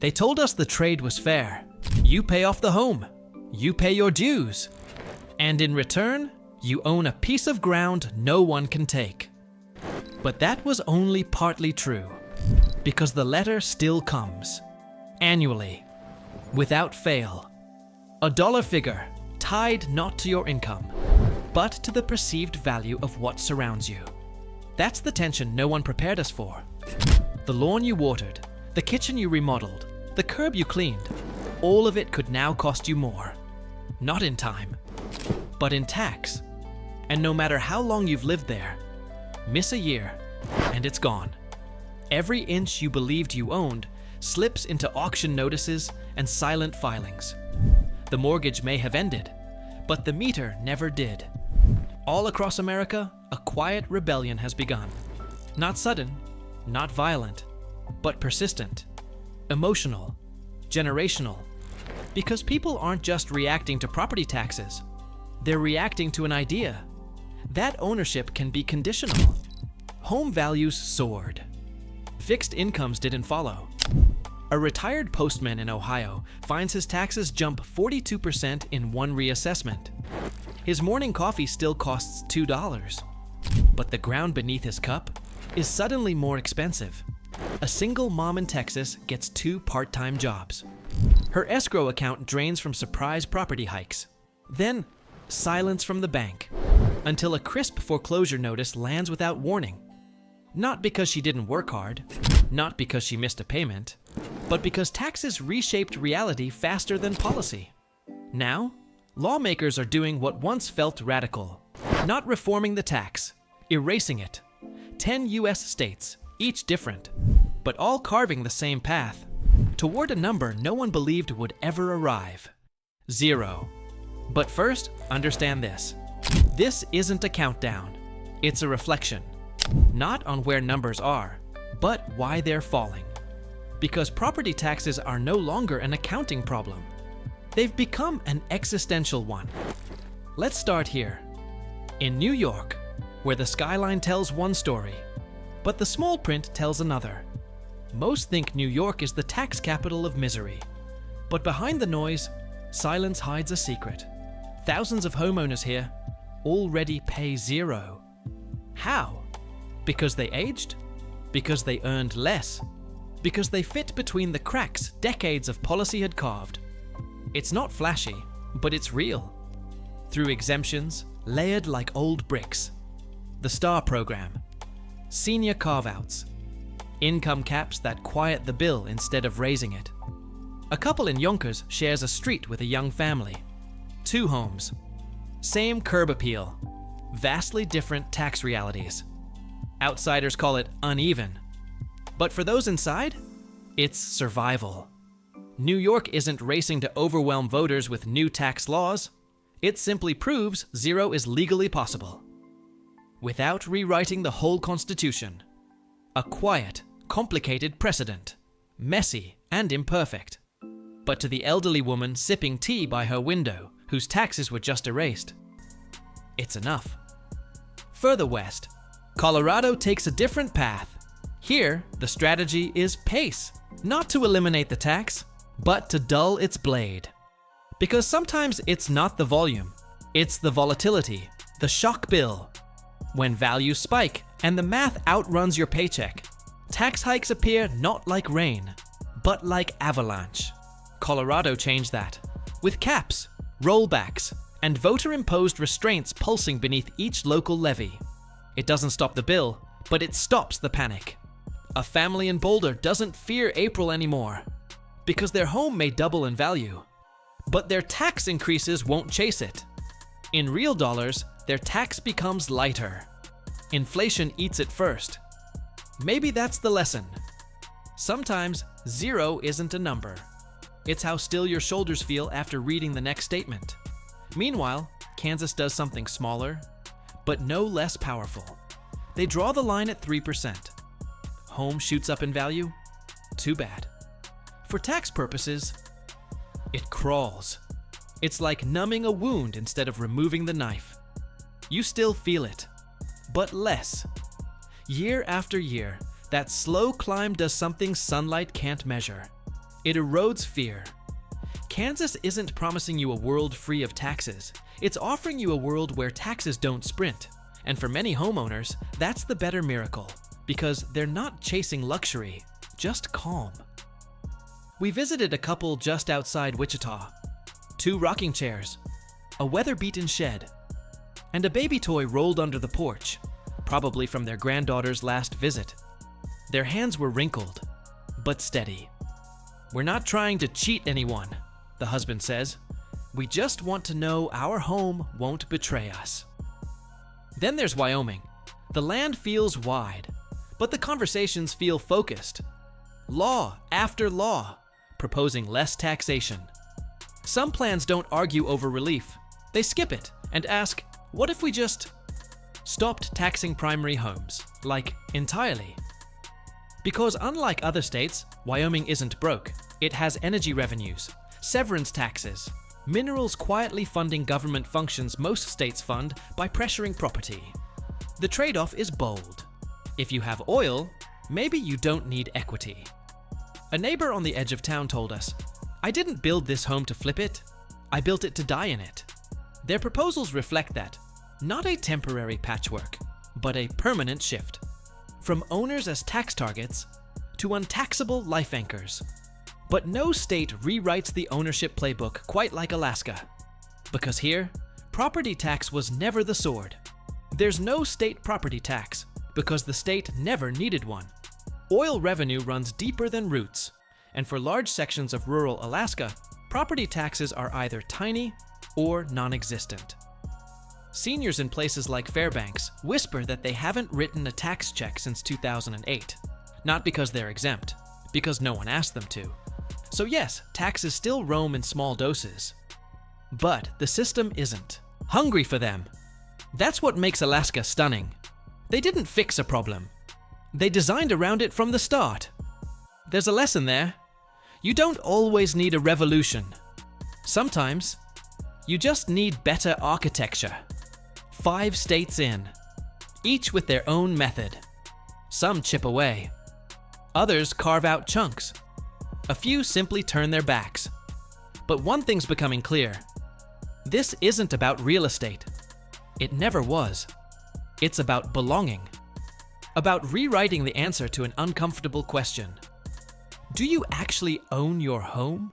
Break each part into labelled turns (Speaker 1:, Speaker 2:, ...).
Speaker 1: They told us the trade was fair. You pay off the home. You pay your dues. And in return, you own a piece of ground no one can take. But that was only partly true, because the letter still comes, annually, without fail. A dollar figure tied not to your income, but to the perceived value of what surrounds you. That's the tension no one prepared us for. The lawn you watered, the kitchen you remodeled, the curb you cleaned, all of it could now cost you more. Not in time, but in tax. And no matter how long you've lived there, miss a year and it's gone. Every inch you believed you owned slips into auction notices and silent filings. The mortgage may have ended, but the meter never did. All across America, a quiet rebellion has begun. Not sudden, not violent, but persistent, emotional, generational. Because people aren't just reacting to property taxes, they're reacting to an idea. That ownership can be conditional. Home values soared. Fixed incomes didn't follow. A retired postman in Ohio finds his taxes jump 42% in one reassessment. His morning coffee still costs $2, but the ground beneath his cup is suddenly more expensive. A single mom in Texas gets 2 part-time jobs. Her escrow account drains from surprise property hikes. Then, silence from the bank, until a crisp foreclosure notice lands without warning. Not because she didn't work hard, not because she missed a payment, but because taxes reshaped reality faster than policy. Now, lawmakers are doing what once felt radical, not reforming the tax, erasing it. 10 US states, each different, but all carving the same path, toward a number no one believed would ever arrive: 0. But first, understand this. This isn't a countdown. It's a reflection. Not on where numbers are, but why they're falling. Because property taxes are no longer an accounting problem. They've become an existential one. Let's start here. In New York, where the skyline tells one story, but the small print tells another. Most think New York is the tax capital of misery. But behind the noise, silence hides a secret. Thousands of homeowners here already pay 0. How? Because they aged? Because they earned less? Because they fit between the cracks decades of policy had carved? It's not flashy, but it's real. Through exemptions, layered like old bricks. The STAR program. Senior carve-outs. Income caps that quiet the bill instead of raising it. A couple in Yonkers shares a street with a young family. 2 homes. Same curb appeal. Vastly different tax realities. Outsiders call it uneven. But for those inside, it's survival. New York isn't racing to overwhelm voters with new tax laws. It simply proves 0 is legally possible. Without rewriting the whole Constitution. A quiet, complicated precedent. Messy and imperfect. But to the elderly woman sipping tea by her window, whose taxes were just erased, it's enough. Further west, Colorado takes a different path. Here, the strategy is pace. Not to eliminate the tax, but to dull its blade. Because sometimes it's not the volume, it's the volatility, the shock bill. When values spike and the math outruns your paycheck, tax hikes appear not like rain, but like avalanche. Colorado changed that, with caps, rollbacks, and voter-imposed restraints pulsing beneath each local levy. It doesn't stop the bill, but it stops the panic. A family in Boulder doesn't fear April anymore, because their home may double in value, but their tax increases won't chase it. In real dollars, their tax becomes lighter. Inflation eats it first. Maybe that's the lesson. Sometimes 0 isn't a number. It's how still your shoulders feel after reading the next statement. Meanwhile, Kansas does something smaller, but no less powerful. They draw the line at 3%. Home shoots up in value? Too bad. For tax purposes, it crawls. It's like numbing a wound instead of removing the knife. You still feel it, but less. Year after year, that slow climb does something sunlight can't measure. It erodes fear. Kansas isn't promising you a world free of taxes. It's offering you a world where taxes don't sprint. And for many homeowners, that's the better miracle, because they're not chasing luxury, just calm. We visited a couple just outside Wichita. 2 rocking chairs, a weather-beaten shed, and a baby toy rolled under the porch, probably from their granddaughter's last visit. Their hands were wrinkled, but steady. "We're not trying to cheat anyone," the husband says. "We just want to know our home won't betray us." Then there's Wyoming. The land feels wide, but the conversations feel focused. Law after law, proposing less taxation. Some plans don't argue over relief. They skip it and ask, what if we just stopped taxing primary homes, like entirely? Because unlike other states, Wyoming isn't broke. It has energy revenues, severance taxes, minerals quietly funding government functions most states fund by pressuring property. The trade-off is bold. If you have oil, maybe you don't need equity. A neighbor on the edge of town told us, "I didn't build this home to flip it. I built it to die in it." Their proposals reflect that, not a temporary patchwork, but a permanent shift. From owners as tax targets to untaxable life anchors. But no state rewrites the ownership playbook quite like Alaska. Because here, property tax was never the sword. There's no state property tax because the state never needed one. Oil revenue runs deeper than roots, and for large sections of rural Alaska, property taxes are either tiny or non-existent. Seniors in places like Fairbanks whisper that they haven't written a tax check since 2008. Not because they're exempt, because no one asked them to. So yes, taxes still roam in small doses. But the system isn't hungry for them. That's what makes Alaska stunning. They didn't fix a problem. They designed around it from the start. There's a lesson there. You don't always need a revolution. Sometimes, you just need better architecture. 5 states in, each with their own method. Some chip away. Others carve out chunks. A few simply turn their backs. But one thing's becoming clear. This isn't about real estate. It never was. It's about belonging. About rewriting the answer to an uncomfortable question. Do you actually own your home?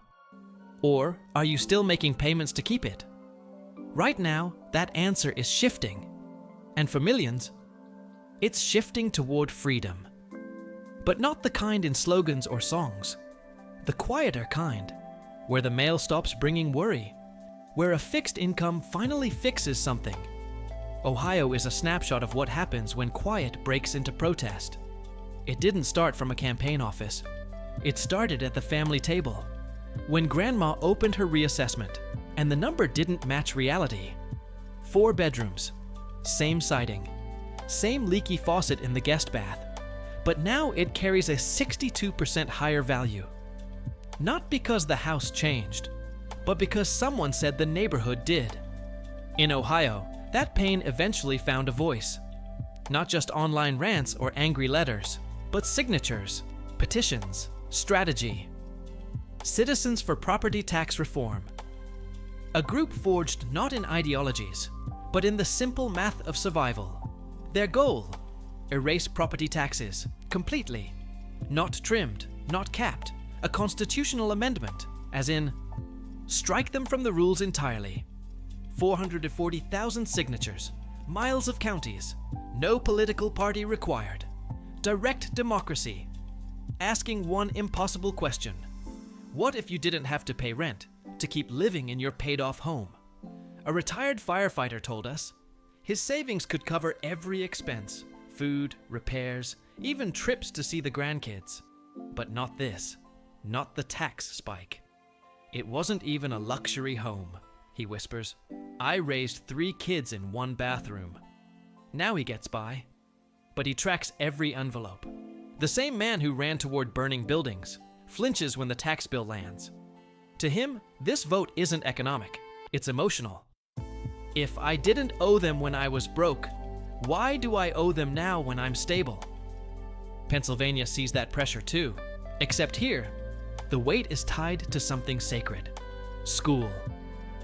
Speaker 1: Or are you still making payments to keep it? Right now, that answer is shifting. And for millions, it's shifting toward freedom. But not the kind in slogans or songs. The quieter kind, where the mail stops bringing worry, where a fixed income finally fixes something. Ohio is a snapshot of what happens when quiet breaks into protest. It didn't start from a campaign office. It started at the family table, when Grandma opened her reassessment, and the number didn't match reality. 4 bedrooms, same siding, same leaky faucet in the guest bath, but now it carries a 62% higher value. Not because the house changed, but because someone said the neighborhood did. In Ohio, that pain eventually found a voice. Not just online rants or angry letters, but signatures, petitions, strategy. Citizens for Property Tax Reform. A group forged not in ideologies, but in the simple math of survival. Their goal: erase property taxes completely. Not trimmed, not capped. A constitutional amendment, as in, strike them from the rules entirely. 440,000 signatures, miles of counties, no political party required. Direct democracy. Asking one impossible question. What if you didn't have to pay rent to keep living in your paid-off home? A retired firefighter told us his savings could cover every expense: food, repairs, even trips to see the grandkids. But not this. Not the tax spike. It wasn't even a luxury home, he whispers. I raised 3 kids in 1 bathroom. Now he gets by. But he tracks every envelope. The same man who ran toward burning buildings flinches when the tax bill lands. To him, this vote isn't economic, it's emotional. If I didn't owe them when I was broke, why do I owe them now when I'm stable? Pennsylvania sees that pressure too, except here, The weight is tied to something sacred: school.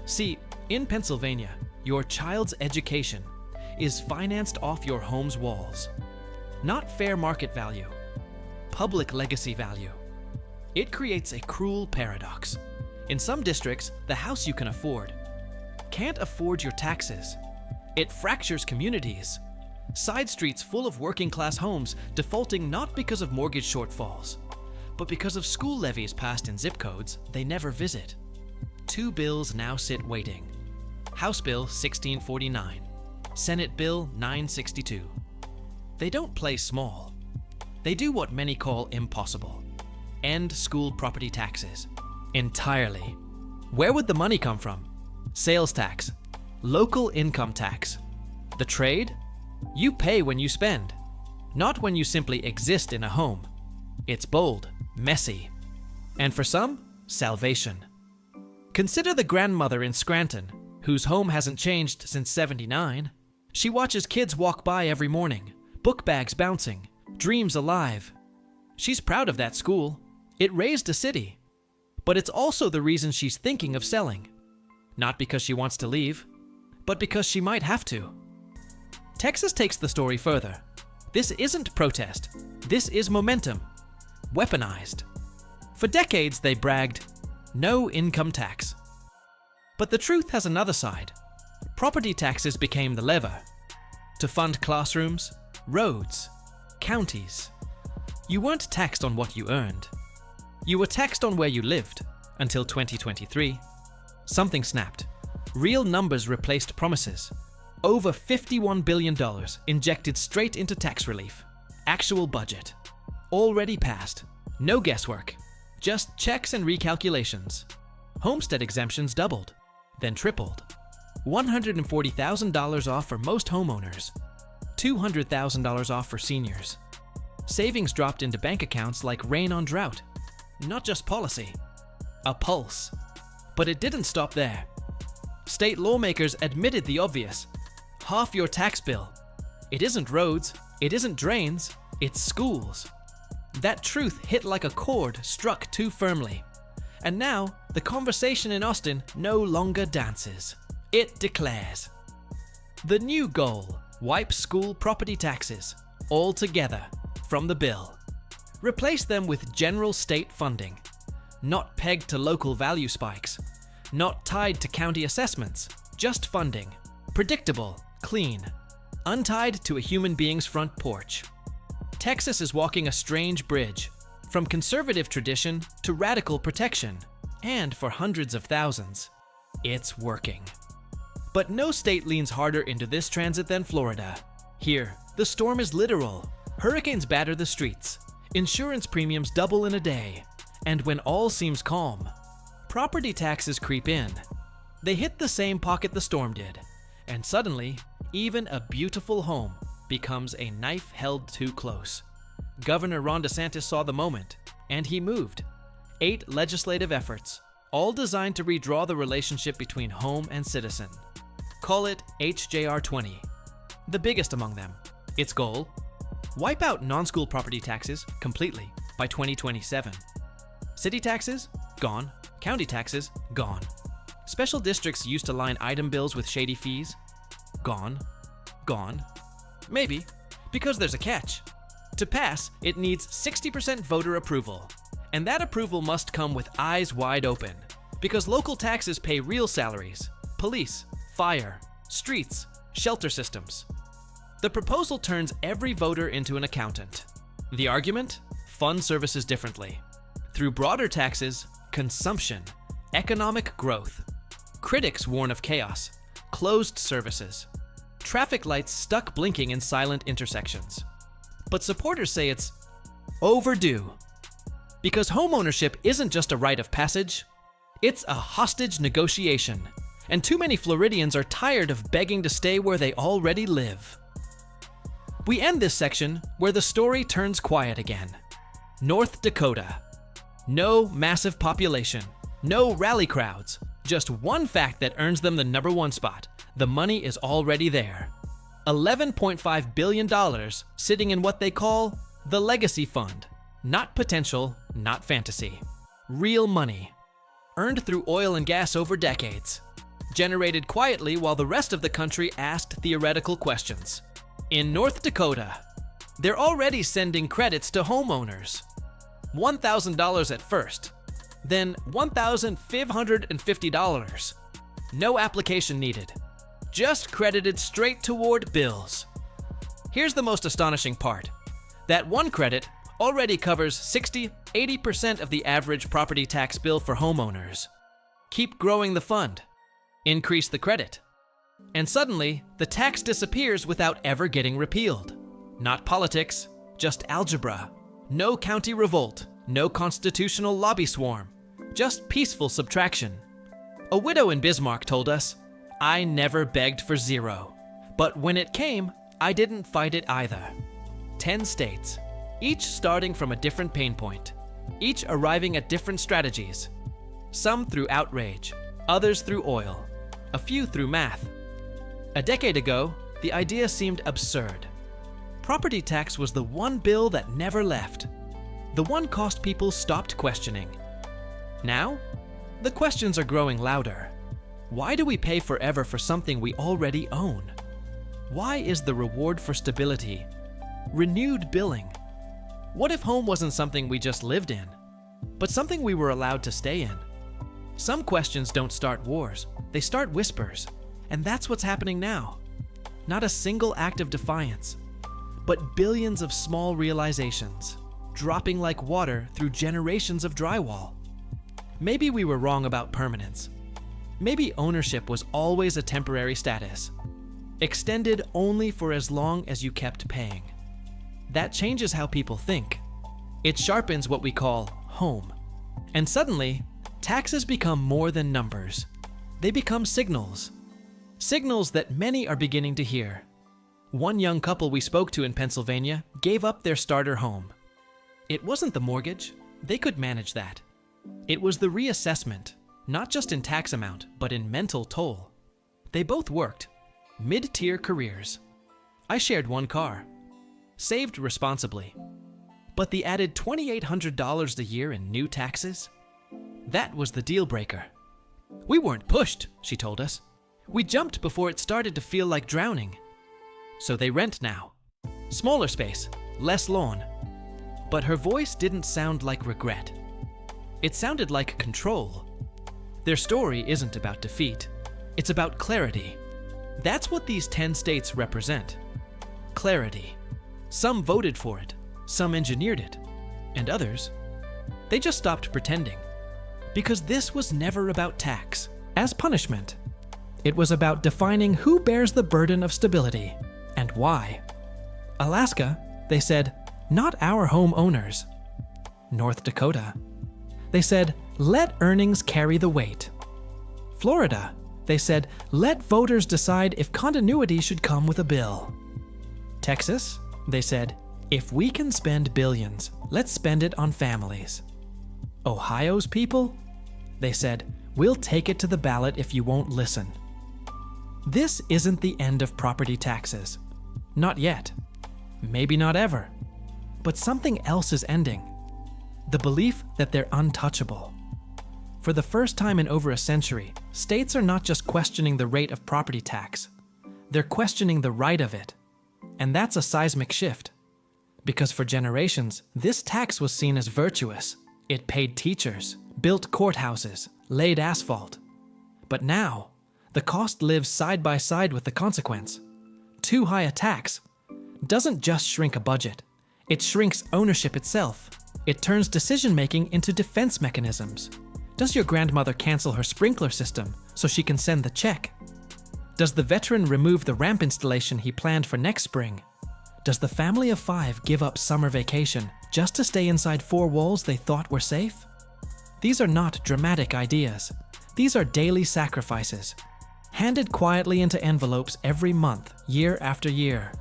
Speaker 1: See, in Pennsylvania, your child's education is financed off your home's walls. Not fair market value, public legacy value. It creates a cruel paradox. In some districts, the house you can afford can't afford your taxes. It fractures communities. Side streets full of working-class homes defaulting not because of mortgage shortfalls, but because of school levies passed in zip codes they never visit. Two bills now sit waiting. House Bill 1649, Senate Bill 962. They don't play small. They do what many call impossible: end school property taxes entirely. Where would the money come from? Sales tax, local income tax. The trade? You pay when you spend, not when you simply exist in a home. It's bold, messy, and for some, salvation. Consider the grandmother in Scranton, whose home hasn't changed since '79. She watches kids walk by every morning, book bags bouncing, dreams alive. She's proud of that school. It raised a city. But it's also the reason she's thinking of selling. Not because she wants to leave, but because she might have to. Texas takes the story further. This isn't protest. This is momentum. Weaponized. For decades they bragged, no income tax. But the truth has another side. Property taxes became the lever to fund classrooms, roads, counties. You weren't taxed on what you earned. You were taxed on where you lived until 2023. Something snapped. Real numbers replaced promises. Over $51 billion injected straight into tax relief. Actual budget. Already passed. No guesswork. Just checks and recalculations. Homestead exemptions doubled, then tripled. $140,000 off for most homeowners. $200,000 off for seniors. Savings dropped into bank accounts like rain on drought. Not just policy, a pulse. But it didn't stop there. State lawmakers admitted the obvious. Half your tax bill. It isn't roads, it isn't drains, it's schools. That truth hit like a chord struck too firmly. And now, the conversation in Austin no longer dances. It declares. The new goal: wipe school property taxes altogether from the bill. Replace them with general state funding, not pegged to local value spikes, not tied to county assessments, just funding. Predictable, clean, untied to a human being's front porch. Texas is walking a strange bridge, from conservative tradition to radical protection, and for hundreds of thousands, it's working. But no state leans harder into this transit than Florida. Here, the storm is literal. Hurricanes batter the streets. Insurance premiums double in a day. And when all seems calm, property taxes creep in. They hit the same pocket the storm did. And suddenly, even a beautiful home becomes a knife held too close. Governor Ron DeSantis saw the moment, and he moved. 8 legislative efforts, all designed to redraw the relationship between home and citizen. Call it HJR 20, the biggest among them. Its goal? Wipe out non-school property taxes completely by 2027. City taxes? Gone. County taxes? Gone. Special districts used to line item bills with shady fees? Gone. Gone. Maybe, because there's a catch. To pass, it needs 60% voter approval. And that approval must come with eyes wide open, because local taxes pay real salaries: police, fire, streets, shelter systems. The proposal turns every voter into an accountant. The argument? Fund services differently. Through broader taxes, consumption, economic growth. Critics warn of chaos, closed services, traffic lights stuck blinking in silent intersections. But supporters say it's overdue. Because homeownership isn't just a rite of passage, it's a hostage negotiation. And too many Floridians are tired of begging to stay where they already live. We end this section where the story turns quiet again. North Dakota. No massive population, no rally crowds, just one fact that earns them the #1 spot. The money is already there. $11.5 billion sitting in what they call the Legacy Fund. Not potential, not fantasy. Real money. Earned through oil and gas over decades. Generated quietly while the rest of the country asked theoretical questions. In North Dakota, they're already sending credits to homeowners. $1,000 at first, then $1,550. No application needed. Just credited straight toward bills. Here's the most astonishing part. That one credit already covers 60–80% of the average property tax bill for homeowners. Keep growing the fund. Increase the credit. And suddenly, the tax disappears without ever getting repealed. Not politics, just algebra. No county revolt, no constitutional lobby swarm. Just peaceful subtraction. A widow in Bismarck told us, "I never begged for zero. But when it came, I didn't fight it either." 10 states, each starting from a different pain point, each arriving at different strategies. Some through outrage, others through oil, a few through math. A decade ago, the idea seemed absurd. Property tax was the one bill that never left, the one cost people stopped questioning. Now, the questions are growing louder. Why do we pay forever for something we already own? Why is the reward for stability renewed billing? What if home wasn't something we just lived in, but something we were allowed to stay in? Some questions don't start wars, they start whispers, and that's what's happening now. Not a single act of defiance, but billions of small realizations, dropping like water through generations of drywall. Maybe we were wrong about permanence. Maybe ownership was always a temporary status, extended only for as long as you kept paying. That changes how people think. It sharpens what we call home. And suddenly, taxes become more than numbers. They become signals. Signals that many are beginning to hear. One young couple we spoke to in Pennsylvania gave up their starter home. It wasn't the mortgage. They could manage that. It was the reassessment, not just in tax amount, but in mental toll. They both worked, mid-tier careers. I shared one car, saved responsibly. But the added $2,800 a year in new taxes? That was the deal breaker. "We weren't pushed," she told us. "We jumped before it started to feel like drowning." So they rent now. Smaller space, less lawn. But her voice didn't sound like regret. It sounded like control. Their story isn't about defeat. It's about clarity. That's what these 10 states represent. Clarity. Some voted for it, some engineered it, and others, they just stopped pretending. Because this was never about tax as punishment. It was about defining who bears the burden of stability and why. Alaska, they said, not our homeowners. North Dakota, they said, let earnings carry the weight. Florida, they said, let voters decide if continuity should come with a bill. Texas, they said, if we can spend billions, let's spend it on families. Ohio's people, they said, we'll take it to the ballot if you won't listen. This isn't the end of property taxes. Not yet. Maybe not ever. But something else is ending. The belief that they're untouchable. For the first time in over a century, states are not just questioning the rate of property tax. They're questioning the right of it. And that's a seismic shift. Because for generations, this tax was seen as virtuous. It paid teachers, built courthouses, laid asphalt. But now, the cost lives side by side with the consequence. Too high a tax doesn't just shrink a budget. It shrinks ownership itself. It turns decision-making into defense mechanisms. Does your grandmother cancel her sprinkler system so she can send the check? Does the veteran remove the ramp installation he planned for next spring? Does the family of 5 give up summer vacation just to stay inside 4 walls they thought were safe? These are not dramatic ideas. These are daily sacrifices, handed quietly into envelopes every month, year after year.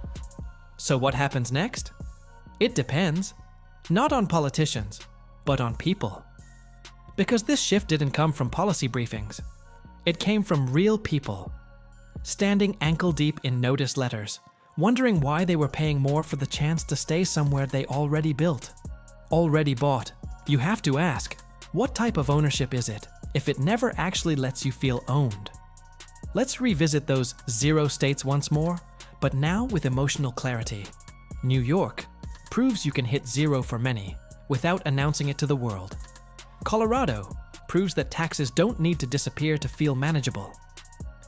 Speaker 1: So what happens next? It depends. Not on politicians, but on people. Because this shift didn't come from policy briefings. It came from real people, standing ankle-deep in notice letters, wondering why they were paying more for the chance to stay somewhere they already built, already bought. You have to ask, What type of ownership is it if it never actually lets you feel owned? Let's revisit those 0 states once more, but now with emotional clarity. New York proves you can hit 0 for many without announcing it to the world. Colorado proves that taxes don't need to disappear to feel manageable.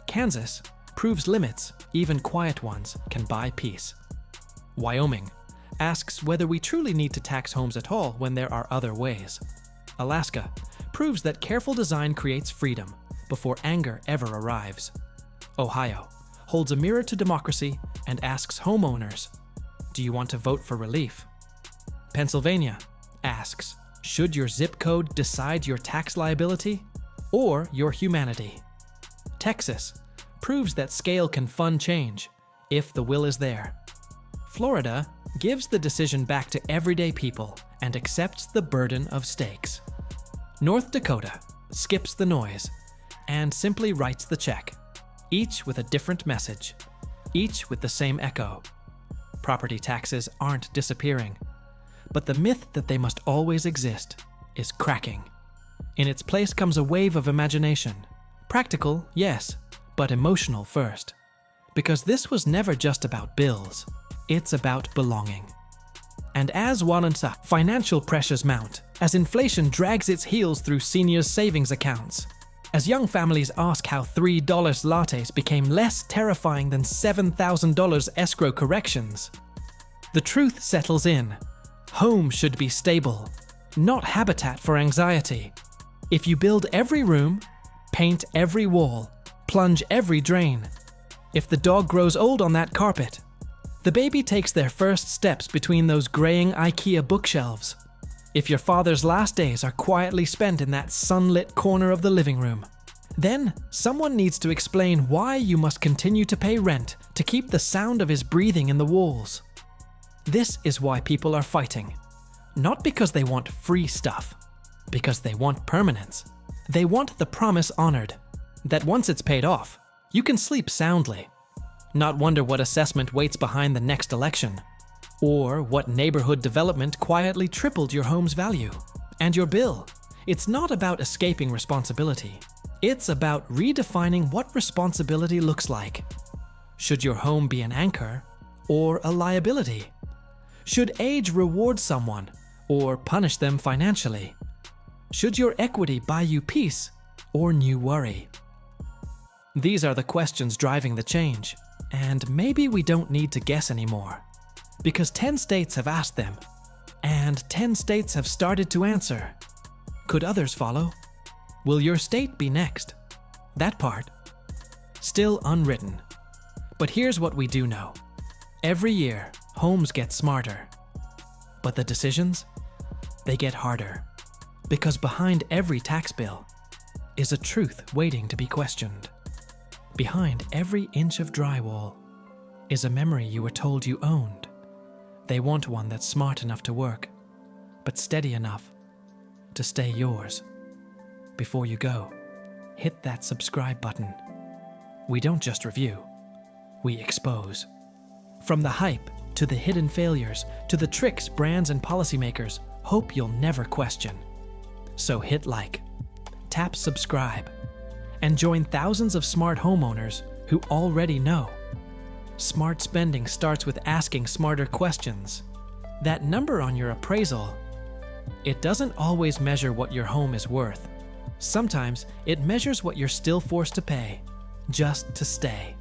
Speaker 1: Kansas proves limits, even quiet ones, can buy peace. Wyoming asks whether we truly need to tax homes at all when there are other ways. Alaska proves that careful design creates freedom before anger ever arrives. Ohio holds a mirror to democracy and asks homeowners, do you want to vote for relief? Pennsylvania asks, should your zip code decide your tax liability or your humanity? Texas proves that scale can fund change if the will is there. Florida gives the decision back to everyday people and accepts the burden of stakes. North Dakota skips the noise and simply writes the check, each with a different message, each with the same echo. Property taxes aren't disappearing, but the myth that they must always exist is cracking. In its place comes a wave of imagination. Practical, yes, but emotional first. Because this was never just about bills, it's about belonging. And as financial pressures mount, as inflation drags its heels through seniors' savings accounts, as young families ask how $3 lattes became less terrifying than $7,000 escrow corrections, the truth settles in. Home should be stable, not habitat for anxiety. If you build every room, paint every wall, plunge every drain, if the dog grows old on that carpet, the baby takes their first steps between those graying IKEA bookshelves, if your father's last days are quietly spent in that sunlit corner of the living room, then someone needs to explain why you must continue to pay rent to keep the sound of his breathing in the walls. This is why people are fighting. Not because they want free stuff, because they want permanence. They want the promise honored, that once it's paid off, you can sleep soundly. Not wonder what assessment waits behind the next election, or what neighborhood development quietly tripled your home's value and your bill. It's not about escaping responsibility. It's about redefining what responsibility looks like. Should your home be an anchor or a liability? Should age reward someone or punish them financially? Should your equity buy you peace or new worry? These are the questions driving the change, and maybe we don't need to guess anymore, because 10 states have asked them, and 10 states have started to answer. Could others follow? Will your state be next? That part, still unwritten. But here's what we do know. Every year, homes get smarter. But the decisions? They get harder. Because behind every tax bill is a truth waiting to be questioned. Behind every inch of drywall is a memory you were told you owned. They want one that's smart enough to work, but steady enough to stay yours. Before you go, hit that subscribe button. We don't just review, we expose. From the hype to the hidden failures to the tricks brands and policymakers hope you'll never question. So hit like, tap subscribe, and join thousands of smart homeowners who already know. Smart spending starts with asking smarter questions. That number on your appraisal, it doesn't always measure what your home is worth. Sometimes it measures what you're still forced to pay just to stay.